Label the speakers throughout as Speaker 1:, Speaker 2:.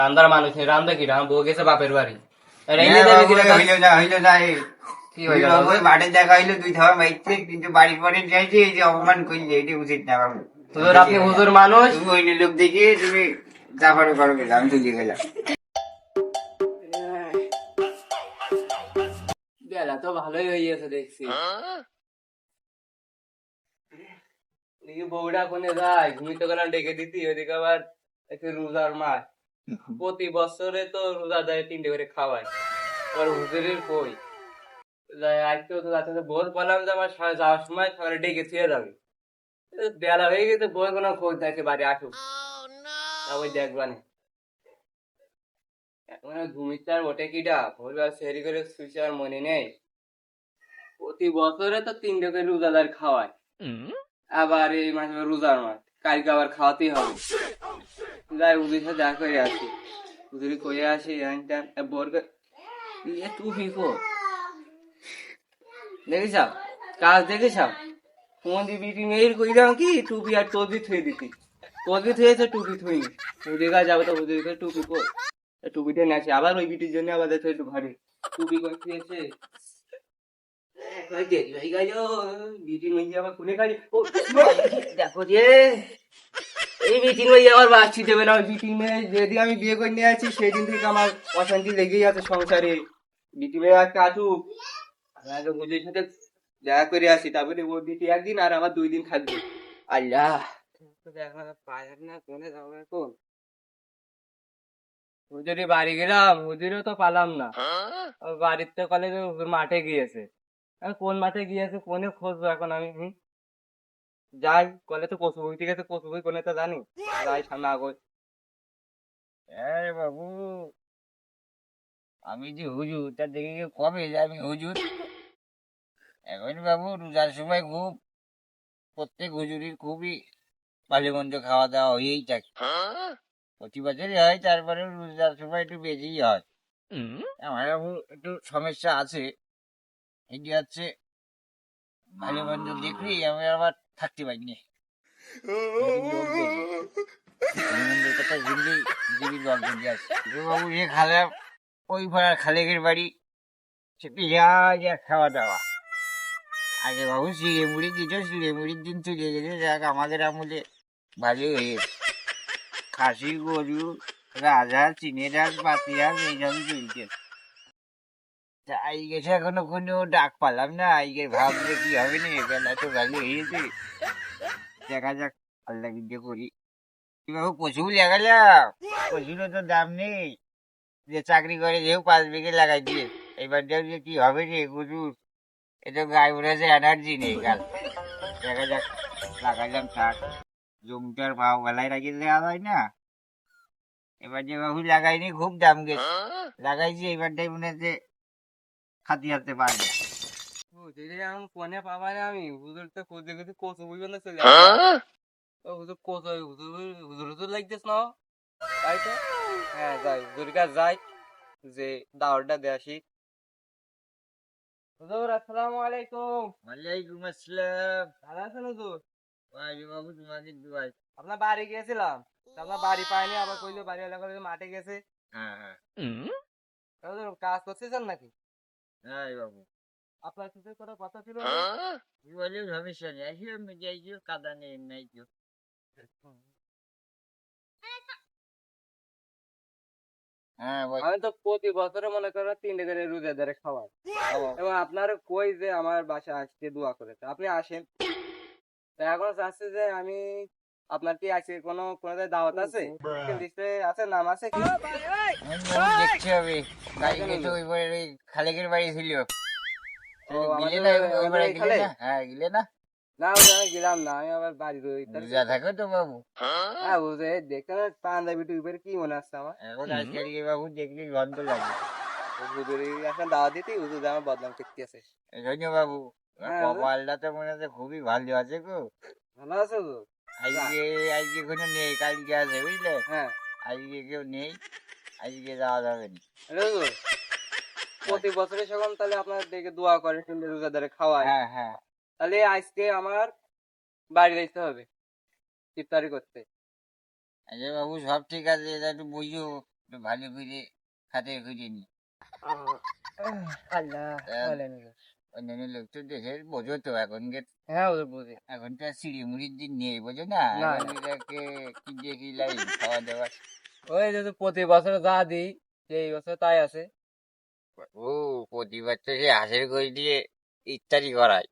Speaker 1: রান্দার মানুষ নেই, রান্দা কি রাম বউ গেছে বাপের বাড়ি। কি হয়ে গেল?
Speaker 2: মাঠে দেখা হইলো 2 ধাওয়া মাইছে, কিন্তু বাড়ির পরে যাইছে, এই যে অপমান করছে, এটা উচিত না বাবু।
Speaker 1: হুজুর আপনি হুজুর মানুষ।
Speaker 2: তুমি ওই লোক দেখিয়ে তুমি যা পারো করো, গেলে আমি চলে গেলাম।
Speaker 1: বেলা তো ভালোই হইয়াছে দেখছি। দেখি বউটা কোনে যায়, ঘুমিতে গেলাম ডেকে দিতি, ওইদিকে আবার একটু রোজার মাস। প্রতি বছরে তো রোজা দেয় 3টে করে খাওয়ায়, আর হুজুরের কই আজকেও তো যাচ্ছে। বোধ বললাম যে আমার যাওয়ার সময় সকালে ডেকে থুয়ে যাবে। বেলা হয়ে গেছে, বই কোনো খোঁজ দেখে বাড়ি আসুক, তা ওই দেখবানি। এখন ঘুমিতে আর ওঠে কিটা, ভোরবেলা সেরি করে শুয়েছে আর মনে নেই। প্রতি বছরে তো 3টে করে রোজাদার খাওয়ায়, আবার এই মাসে রোজার মাস, কালকে আবার খাওয়াতেই হবে। যাই উদির সাথে দেখা করে আসি, উদির করে আসি। বোরকে টুপি কো দেখেছ, কাজ দেখেছ? তোমাদের বিটি মেয়ের কইলাম কি টুপি আর তসবি থুয়ে দিতি, তসবি থুয়েছে টুপি থুইনি। উদির কাছে যাবো তো উদির কাছে টুপি কো, টুপিটা নিয়ে আসি। আবার ওই বিটির জন্য আবার দেখো একটু ঘরে টুপি করে থুয়েছে। দেখো যে এই বিটিন ভাই আমার বাচ্চি দেবে না। ওই বিটিন মেয়ে যেদিন আমি বিয়ে করে নিয়ে আছি সেদিন থেকে আমার অশান্তি লেগেই আছে সংসারে। বিটি মেয়ে আজকে আসুক, আগে বুঝির সাথে দেখা করে আসি, তারপরে ওর বিটি একদিন আর আমার 2 দিন থাকবে। আল্লাহ, দেখা পায় না কোনে যাবো এখন। হুজুরি বাড়ি গেলাম, হুজুরও তো পালাম না। বাড়িতে কলেজে মাঠে গিয়েছে। কোন মাঠে গিয়েছে, কোনে খুঁজবো এখন আমি? যাই কলে তো কচু বই, ঠিক আছে কচু বই কোনে তো জানি, যাই সামনে আগে।
Speaker 2: বাবু, আমি যে হুজুর, তার দেখে কেউ কবে যে আমি হুজুর? এখন বাবু রোজার সময় খুব, প্রত্যেক হুজুরির খুবই ভালো মন্দ খাওয়া দাওয়া হয়েই থাকে, প্রতি বছরই হয়, তারপরে রোজার সময় একটু বেশিই হয়। আমার বাবু একটু সমস্যা আছে, এটি হচ্ছে ভালো মন্দ দেখলেই আমি আবার থাকতে পারিনি। লোক বেশি, ভালো মন্দের কথা শুনলেই জীবির গল্প দিয়ে আসে। বাবু এ খালা, ওই পাড়ার খালেকের বাড়ি, সে পেঁয়াজ আর খাওয়া দাওয়া। আগে বাবু চিড়ে মুড়ি দিত, চিড়ে মুড়ির দিন চলে গেছে, যাক আমাদের আমলে ভালোই হয়েছে। খাসি, গরু, রাজহাঁস, চীনের হাঁস, পাতি হাঁস এইসবই চলছে। তা আই গেছে, এখনো কোনো ডাক পালাম না। আইগের ভাবলে কি হবে না, বেলা তো ভালো হয়েছে, দেখা যাক আল্লাহ বিদ্যে করি। বাবু কচু লাগালাম, কচুরও তো দাম নেই। যে চাকরি করে যেও 5 বিঘে লাগাই দিয়ে, এবার দেখ যে কি হবে রে কচুর, এ তো গায়ে উঠেছে, এনার্জি নেই গাল। দেখা যাক, লাগাইলাম থাক, জমিটার ভাও বেলায় রাখিয়ে দেওয়া হয় না। এবার যে বাবু লাগাইনি, খুব দাম গেছে, লাগাইছি এবারটাই মনে হচ্ছে খাতি হাতে পারবে।
Speaker 1: হুজুরে এখন কোনে পাবা না আমি, হুজুর তো খুঁজে খুঁজে কচু বই বন্ধ চলে আসে। হুজুর কচু, হুজুর হুজুর হুজুর লাগতেছ না, তাই তো। হ্যাঁ যাই হুজুর কাছে যাই, যে দাওয়াতটা দিয়ে আসি। হুজুর আসসালামু আলাইকুম।
Speaker 2: ওয়ালাইকুম আসসালাম।
Speaker 1: ভালো আছেন হুজুর?
Speaker 2: ওয়াই বাবু, তোমাদের দুয়াই।
Speaker 1: আপনার বাড়ি গিয়েছিলাম, তা আপনার বাড়ি পাইনি, আবার কইলো বাড়ি এলাকা মাঠে গেছে।
Speaker 2: হ্যাঁ হ্যাঁ
Speaker 1: হুজুর কাজ করতেছেন নাকি?
Speaker 2: হ্যাঁ বাবু,
Speaker 1: আপনার সাথে কোনো কথা ছিল হুজুর?
Speaker 2: কি বলে সমস্যা নেই, আসিও মিটে আইসিও, কাদা নেই নাই কেউ। হ্যাঁ বল।
Speaker 1: আমি তো প্রতি বছরে মনে করো 3টে করে রোজাদারে খাওয়াই, এবং আপনার কই যে আমার বাসা আসতে দোয়া করেছে, আপনি আসেন। তা এখন চাচ্ছি যে আমি, আপনার কি আজকে কোনো কোনো জায়গায় দাওয়াত আছে? লিস্টে আছে, নাম আছে কি?
Speaker 2: বাবু দেখতে হবে, কালকে তো ওই বাড়ি, ওই খালেকের বাড়ি ছিল,
Speaker 1: ও
Speaker 2: গিলে
Speaker 1: আমাদের
Speaker 2: না? ওই
Speaker 1: আমাদের
Speaker 2: বাড়ি
Speaker 1: এই
Speaker 2: গিলে
Speaker 1: খালে?
Speaker 2: না? হ্যাঁ গিলে না?
Speaker 1: না ওটা আমি গেলাম না, আমি আবার বাড়ি রই।
Speaker 2: রোজা থাকো তো বাবু?
Speaker 1: হ্যাঁ বুঝে দেখতে না, পাঞ্জাবি টুপির কি মনে আসছে আমার।
Speaker 2: এখন আজকালকে বাবু দেখলে গন্ধ লাগে।
Speaker 1: হুজুরি এখন দাওয়াত দিতে হুজুর আমার বদনাম করতে আছে।
Speaker 2: এই জন্য বাবু,
Speaker 1: হ্যাঁ হুজুর,
Speaker 2: কপালটা তো মনে হচ্ছে খুবই ভালো আছে গো।
Speaker 1: ভালো আছে হুজুর? যা,
Speaker 2: আজকে, আজকে কোনো নেই, কালকে আছে বুঝলে।
Speaker 1: হ্যাঁ
Speaker 2: আজকে কেউ নেই, আজকে যাওয়া যাবে না।
Speaker 1: হ্যালো হুজুর, প্রতি বছরে যখন তাহলে আপনার দেখে দোয়া করে, কিন্তু রোজাদারে খাওয়ায়,
Speaker 2: হ্যাঁ হ্যাঁ,
Speaker 1: তাহলে আজকে আমার বাড়ি যাইতে হবে ইফতারি করতে।
Speaker 2: আচ্ছা বাবু সব ঠিক আছে, এটা একটু বুঝো, একটু ভালো করে হাতে করে নি।
Speaker 1: আল্লাহ বলেন হুজুর।
Speaker 2: অন্যান্য লোক তো দেশের বোঝো তো এখনকার,
Speaker 1: হ্যাঁ হুজুর বুঝি।
Speaker 2: এখন তো আর সিঁড়ি মুড়ির দিন নেই, বোঝো না?
Speaker 1: না,
Speaker 2: এখন
Speaker 1: না।
Speaker 2: এটাকে কি দিয়ে কি লাই খাওয়া দাওয়া।
Speaker 1: ওই যে তো প্রতি বছর যা দিই এই বছর তাই আছে।
Speaker 2: ও, প্রতিবার তো সেই হাঁসের গোশ দিয়ে ইত্যাদি করায়,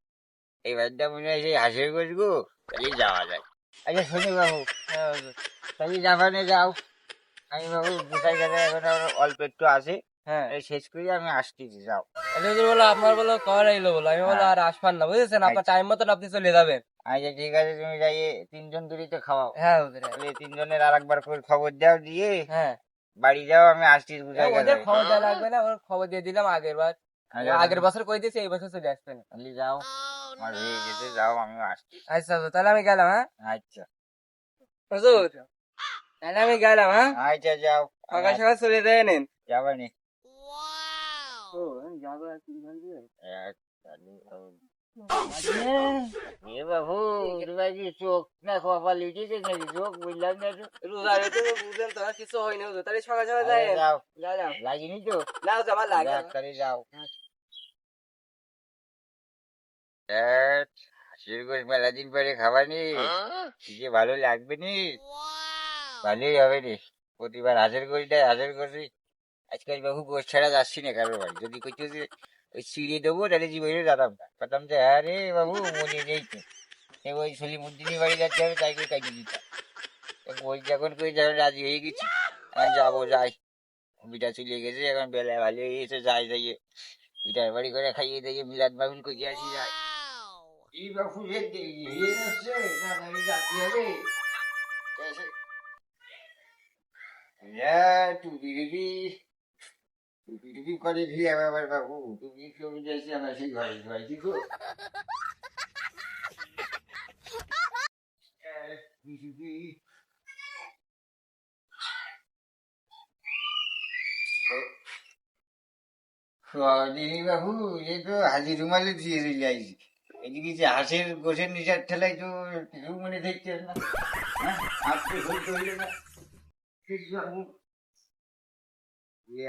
Speaker 2: এবারটা মনে হয় সেই হাঁসের গোশ গো, তাহলে যাওয়া যায়। আচ্ছা শোনো বাবু,
Speaker 1: হ্যাঁ হুজুর।
Speaker 2: তাহলে জাপানে যাও। আমি বাবু কোথায় গেলে এখন আর অল্প একটু আছে,
Speaker 1: হ্যাঁ
Speaker 2: এই শেষ করে আমি আসতেছি, যাও।
Speaker 1: তাহলে হুজুর বলো আপনার বলো কবার এলো বলো, আমি বলো
Speaker 2: হ্যাঁ।
Speaker 1: আর আসবেন না বুঝেছেন, আপনার টাইম মতন আপনি চলে যাবেন।
Speaker 2: আচ্ছা ঠিক আছে, তুমি যাই তিনজন দূরই তো খাওয়াও,
Speaker 1: হ্যাঁ হুজুর হ্যাঁ।
Speaker 2: তাহলে তিনজনের আর একবার করে খবর দাও, দিয়ে
Speaker 1: হ্যাঁ
Speaker 2: বাড়ি যাও, আমি আসতেছি কোথায় গেলে।
Speaker 1: ওদের খবর দেওয়া লাগবে না, ওর খবর দিয়ে দিলাম আগের বার। আগের বছর কই দিয়েছে এই বছর চলে আসবেন।
Speaker 2: তাহলে যাও, আমার হয়ে গেছে, যাও, আমিও আসছি।
Speaker 1: আচ্ছা হুজুর, তাহলে আমি গেলাম। হ্যাঁ
Speaker 2: আচ্ছা
Speaker 1: হুজুর, তাহলে আমি গেলাম। হ্যাঁ
Speaker 2: আচ্ছা, যাও,
Speaker 1: সকাল সকাল চলে যায় নেন।
Speaker 2: যাবে নি।
Speaker 1: ও আমি যাবো আর কি বলবি?
Speaker 2: এ বাবু, তোমার কি চোখ না কপাল উঠেছে নাকি? চোখ বুঝলাম না তো।
Speaker 1: রোজা রেখে তো বুঝলেন তো আর কিছু হয়নি হুজুর, তাহলে সকাল সকাল
Speaker 2: আরে
Speaker 1: যাই।
Speaker 2: যাও,
Speaker 1: গেলাম।
Speaker 2: লাগেনি তো?
Speaker 1: না হুজুর, আমার লাগে
Speaker 2: যাক,
Speaker 1: না।
Speaker 2: তাহলে যাও। ধ্যাৎ, হাঁসের গোশ মেলা দিন পরে খাবানি, কি যে ভালো লাগবে নি, ভালোই হবে রে। প্রতিবার হাঁসের গোশ দেয়, হাঁসের গোশই। আজকাল বাবু গোশ ছাড়া যাচ্ছি না কারোর বাড়ি, যদি কিছু যে ওই ছিঁড়ে দেবো তাহলে জীবনে যেতাম না, পেতাম যে হ্যাঁ রে বাবু মনে নেই তো, সে ওই সলিমুদ্দিনের বাড়ি যাচ্ছে, হবে তাই করে কাটিয়ে দিতাম। গোশ যখন করে যখন রাজি হয়ে গেছি, এখন যাবো, যাই। বিটা চলে গেছে, এখন বেলা ভালো হয়ে গেছে, যাই যাইয়ে বিটার বাড়ি করে খাইয়ে দিয়ে মিলাদ মাহফিল করে আসি, যাই। এই বাবু রে, দেরি হয়ে যাচ্ছে, না আমি যাচ্ছি হবে। টুপি টুপি টুপি টুপি করে দিয়ে আবার বাবু, টুপি টুপি যাইছি আমার সেই ঘরে ঘুমাইছি গো। টুপি টুপি দিদি বাবু, এ তো হাজি রুমালে দিয়ে চলে আইছি, এদিকে যে হাঁসের গোছের নিচার ঠেলাই তো কেউ মনে দেখছে না, হ্যাঁ হাত তো ধরতে হইল না। ঠিক বাবু,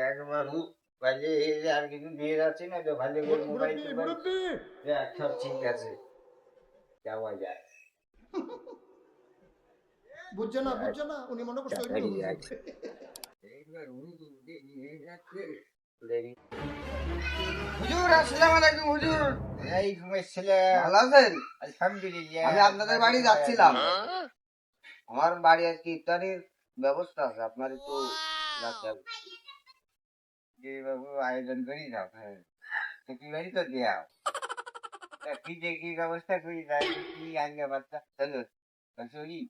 Speaker 2: এক বাবু বাজে আর কিছু দিয়ে যাচ্ছে না তো, ভালো করে মোবাইল টোবাইল সব ঠিক আছে, যাওয়া যায়।
Speaker 3: বুঝছে না উনি মনে করছে ওইগুলো
Speaker 2: তাড়াতাড়ি
Speaker 3: হুজুর।
Speaker 2: যাই। এইবার উনি দিয়ে যাচ্ছে। হুজুর, আসসালামু আলাইকুম হুজুর। ওয়ালাইকুম আসসালাম।
Speaker 4: ভালো আছেন?
Speaker 2: আলহামদুলিল্লাহ।
Speaker 4: আমি আপনাদের বাড়ি যাচ্ছিলাম। আমার বাড়ি আজকে ইফতারির ব্যবস্থা আছে, আপনার একটু যাতে হবে।
Speaker 2: যে বাবু আয়োজন করি যাও, হ্যাঁ কি বাড়ি তো দেয়া কি যে কি ব্যবস্থা করি, তাই কি আগে বাচ্চা চলো চলি।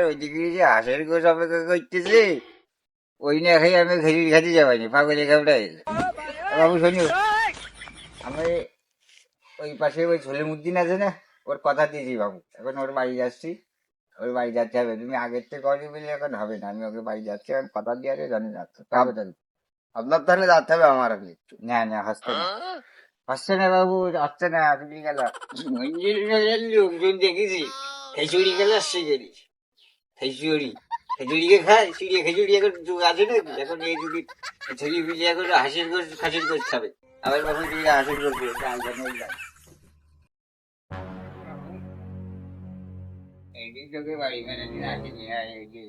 Speaker 2: ওইদিকে যে হাঁসের গোছ অপেক্ষা করতেছে, ওই না খাই আমি খেজুরি খাতে যাবানি, পাগলে খাবটাই। বাবু শোনো, আমি ওই পাশে ওই সলিমুদ্দিন আছে না, ওর কথা দিয়েছি বাবু, এখন ওর বাড়ি যাচ্ছি, ওর বাড়ি যাচ্ছে হবে, তুমি আগের থেকে করি বলে এখন হবে না, আমি ওকে বাড়ি যাচ্ছি, এখন কথা দিয়ে আছে জানি যাচ্ছে তবে তাহলে।
Speaker 4: আপনার তাহলে যেতে হবে আমার আগে একটু।
Speaker 2: না না, হাসতে না, হাসছে না বাবু, আসছে না, তুমি গেল লোকজন দেখেছি খেচুড়ি গেলে শিখেছি, খেচুড়ি খেজুরিকে খায়, সিঁড়িয়ে খেজুরি এখন যুগ আছে নাকি, এখন এই যদি ছেলে পিছিয়ে এখন হাসির গোছ খাসির গোছ খাবে, আবার বাবু তুমি হাসির গোছ দিয়ে ডাল জানাই যায়। এইদিন তোকে বাড়ি মেনে দিন আসেনি, আর এই যে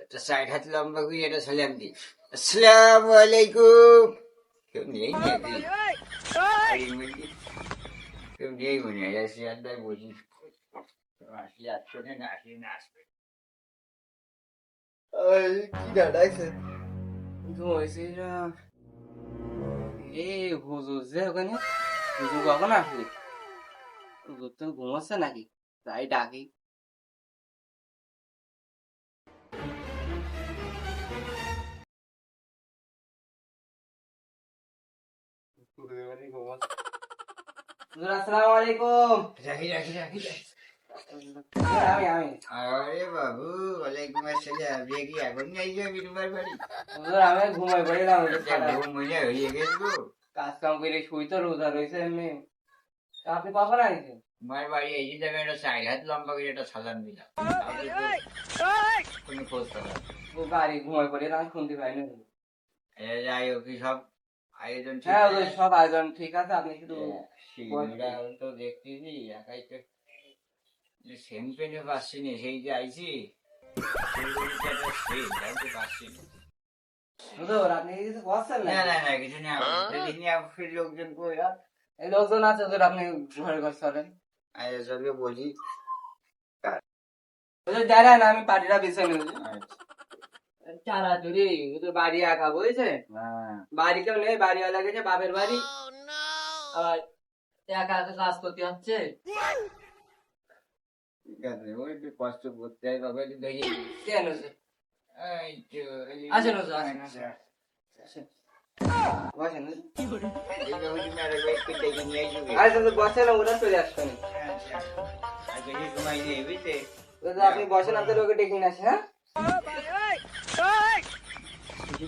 Speaker 2: একটা সাইড হাত লম্বা করে একটা সালাম দিই, আসসালামু আলাইকুম। কেউ নেই নাকি বাড়ির মধ্যে? কেউ নেই মনে হয়, আসি আড্ডায় বসি, আসলে আসছে না, আসলে না আসবে।
Speaker 4: কি ডাটাইছে?
Speaker 1: ঘুমাইছি রা। এই হুজুর যে ওখানে, হুজুর কখন আসলি? হুজুর তো ঘুমাচ্ছে নাকি? তাই ডাকি। হুজুর আসসালামু আলাইকুম।
Speaker 2: রাখি রাখি রাখি।
Speaker 1: আমি
Speaker 2: আরে বাবু, ওয়ালাইকুম আসসালাম। দেখি এখন যাই যাবি তোমার বাড়ি?
Speaker 1: হুজুর আমি ঘুমাই পড়লাম হুজুর,
Speaker 2: ঘুম মনে হয়ে গেল,
Speaker 1: কাজ কাম করে শুই তো রোজা রয়েছে এমনি। তা আপনি কখন আসছেন?
Speaker 2: মায়ের বাড়ি এই যে জায়গায় একটা 4 হাত লম্বা করে একটা সাজান দিলাম, কোনো খোঁজ খবর নেই।
Speaker 1: ও বাড়ি ঘুমাই পড়ে আমি শুনতে পাই না।
Speaker 2: যাই হোক, কি সব আয়োজন ঠিক
Speaker 1: হ্যাঁ
Speaker 2: আছে?
Speaker 1: ওই সব আয়োজন ঠিক আছে, আপনি শুধু
Speaker 2: সিঁড়িটা তো দেখতেছি একাই তো, সেন পেনে পাচ্ছি না, সেই যে আইছি পাচ্ছি না।
Speaker 1: হুজুর আপনি কিছু বলছেন না?
Speaker 2: না না না, কিছু নেই, ফির লোকজন কই আর
Speaker 1: এই লোকজন আছে হুজুর, আপনি ঘরে ঘর চলেন।
Speaker 2: সবকে বলি।
Speaker 1: হুজুর দাঁড়ান, আমি পার্টিটা বিছাই নেব।
Speaker 2: আচ্ছা।
Speaker 1: চারা চুরি হুজুর বাড়ি একা বুঝেছে,
Speaker 2: হ্যাঁ,
Speaker 1: বাড়ি কেউ নেই, বাড়িওয়ালা গেছে বাপের বাড়ি, আর একা একা কাজ করতে হচ্ছে।
Speaker 2: ঠিক আছে, ওই একটু কষ্ট করতে হয় বাবা, একটু দেখি।
Speaker 1: কেন হুজুর?
Speaker 2: এই তো,
Speaker 1: আসেন হুজুর, আসেন,
Speaker 2: আচ্ছা।
Speaker 1: আসেন। বসেন হুজুর।
Speaker 2: এই যে ওই যে আরেকবার একটু দেখে নিয়ে আসবি।
Speaker 1: আচ্ছা হুজুর বসেন, ওরা চলে আসবেন।
Speaker 2: আচ্ছা। আর বেশি সময় নেই, বুঝতে?
Speaker 1: হুজুর আপনি বসেন, আপনার লোকে ডেকে নিয়ে আসেন। হ্যাঁ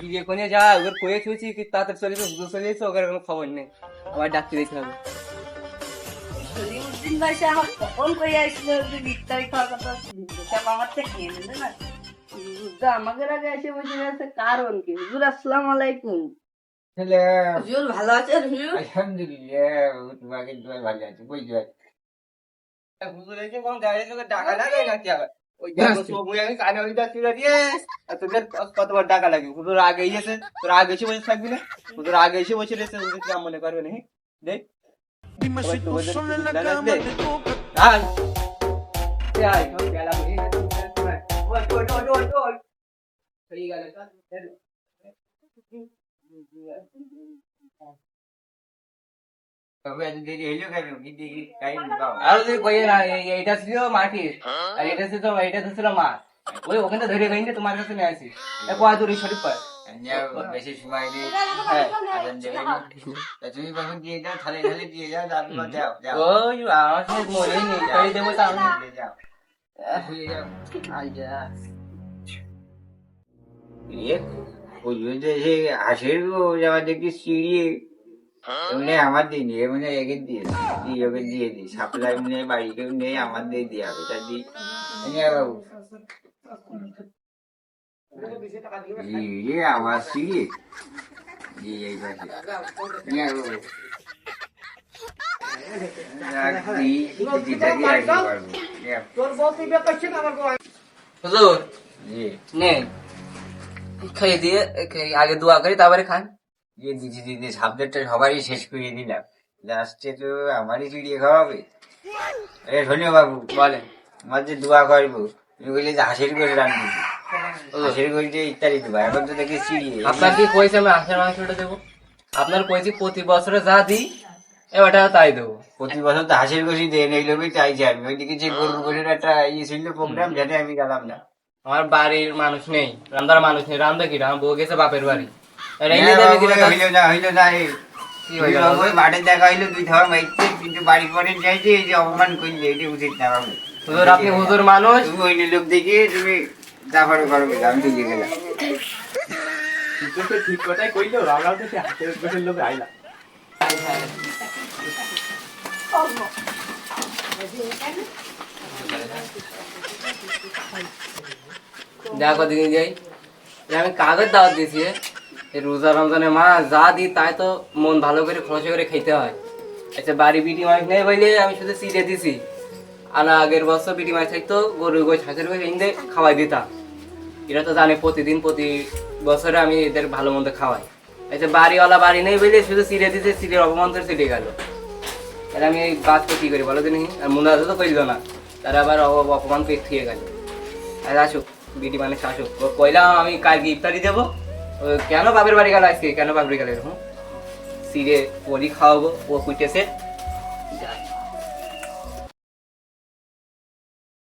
Speaker 1: বিয়ে কোনে যা ওদের কয়ে ছুঁছি কি তাড়াতাড়ি চলে এসো, হুজুর চলে এসো, ওদের কোনো খবর নেই, আবার ডাকতে দিতে হবে।
Speaker 5: সলিমুদ্দিন ভাই সে আমাকে কখন কই আসলো যে ইফতারি খাওয়ার কথা, সব আমার থেকে নিয়ে নিলে না। হুজুর আমাকে আগে এসে বসে গেছে, কারণ কি? হুজুর আসসালামু আলাইকুম।
Speaker 2: হ্যালো,
Speaker 5: হুজুর ভালো আছেন হুজুর?
Speaker 2: আলহামদুলিল্লাহ, তোমাকে দোয়া ভালো আছে, বুঝতে পারছি।
Speaker 1: হুজুর এসে কোন দাঁড়িয়ে তোকে ডাকা লাগে নাকি আবার? ওই দেখো সবুজ আমি কানে ওইটা তুলে দিয়ে, আর তোদের কতবার ডাকা লাগে? হুজুর আগে এসে, তোর আগে এসে বসে থাকবি না? হুজুর আগে এসে বসে রয়েছে, হুজুর কি মনে করবে না? দেখ সবাই তো ওদের লাগবে। আয় এ আয়, তোর বেলা হয়ে গেছে, ওই ওই ওই ওই ওই হয়ে গেল।
Speaker 2: তবে এত দেরি হইলো কেন? কি দেখি টাইম দাও।
Speaker 1: আর যদি কই না এইটা ছিল মাটির, আর এটা ছিল মাছ, ওই ওখানে ধরে গেছে তোমার কাছে নিয়ে আসি। কয় দূর শরীফ পায়?
Speaker 2: বেশি সময় নেই।
Speaker 1: হ্যাঁ
Speaker 2: আজান দেবে না। তা তুমি কখন দিয়ে যাও, থালে থালে দিয়ে যাও, তারপর যাও যাও
Speaker 1: ওই আমার সাথে মনে নেই, তাই দেবো তাহলে।
Speaker 2: দিয়ে যাও দিয়ে যাও।
Speaker 1: আইয়া
Speaker 2: ওই যে সে হাসির যাওয়া দেখি সিঁড়ি এমনি আমার দিই এমনি একে দিয়ে দিই, ওকে দিয়ে দিই, সাপ্লাই মনে বাড়ি কেউ নেই, আমার দিয়ে দিয়ে হবে, তা দিই। বাবু আমার সিঁড়ি জি এই পাশে
Speaker 1: হুজুর
Speaker 2: জি
Speaker 1: নে খাইয়ে দিয়ে আগে দোয়া করি তারপরে খান।
Speaker 2: দিয়ে দিচ্ছি দিদি, সাবজেক্টটা সবারই শেষ করে দিলাম, লাস্টে তো আমারই চিড়িয়ে খাওয়াবে। আরে শোনো বাবু,
Speaker 1: বলেন।
Speaker 2: আমার যে দোয়া করবো, তুমি বললে যে হাসির করে রান্না হাসির করে যে ইত্যাদি দেবো, এখন তো দেখি চিড়িয়ে।
Speaker 1: আপনার কি কইছে আমি হাঁসের মাংসটা দেবো? আপনার কইছি প্রতি বছরে যা দিই এবারটা তাই দেবো।
Speaker 2: প্রতি বছর তো হাসির গোশি দিয়ে নেই লোকই চাইছি আমি, ওইদিকে যে গরুর গোশির একটা ইয়ে ছিল প্রোগ্রাম, যাতে আমি গেলাম না।
Speaker 1: আমার বাড়ির মানুষ নেই, রান্দার মানুষ নেই, রান্দা কি আমার বউ গেছে বাপের বাড়ি। আর এই নিয়ে যাবে কি না?
Speaker 2: হইলো না
Speaker 1: কি হইলো?
Speaker 2: মাঠে দেখা হইলো দুই ধাওয়া মাইতে, কিন্তু বাড়ি পরে চাইছে এই যে অপমান করছে, এটি উচিত না বাবু।
Speaker 1: হুজুর আপনি হুজুর মানুষ,
Speaker 2: তুমি ওই লোক দেখিয়ে তুমি তারপরে করো, আমি তো গিয়ে গেলাম।
Speaker 1: ঠিক কথাই কইলো, আমরাও তো হাতের গোছের লোক আইলাম। দেখো দিদি যাই, আমি কাগজ দাওয়াত দিয়েছি, এই রোজা রমজানের মা যা দিই তাই তো মন ভালো করে খরচ করে খেতে হয়। আচ্ছা বাড়ি বিটি মাছ নেই বলে আমি শুধু চিড়ে দিছি, আর আগের বছর বিটি মাছ থাকতো গরু গোছ হাঁসের গোছ এনে খাওয়াই দিতাম। এরা তো জানে প্রতি বছরে আমি এদের ভালো মন্দ খাওয়াই। আচ্ছা বাড়িওয়ালা বাড়ি নেই বলে শুধু চিড়ে দিতে, চিড়ের অপমান করে চিড়ে গেল। আর আমি এই বাচ্চা কি করি বলো দিনই, আর মনে তো কইল না, তারা আবার অপমান করে থুয়ে গেল। আর আসুক বিটি মানুষ আসুক, ও কইলাম আমি কালকে ইফতারি দেবো, ও কেন বাপের বাড়ি গেল আজকে, কেন বাপের বাড়ি গেল এরকম চিড়ে পরি খাওয়াবো, ও কুইটেছে।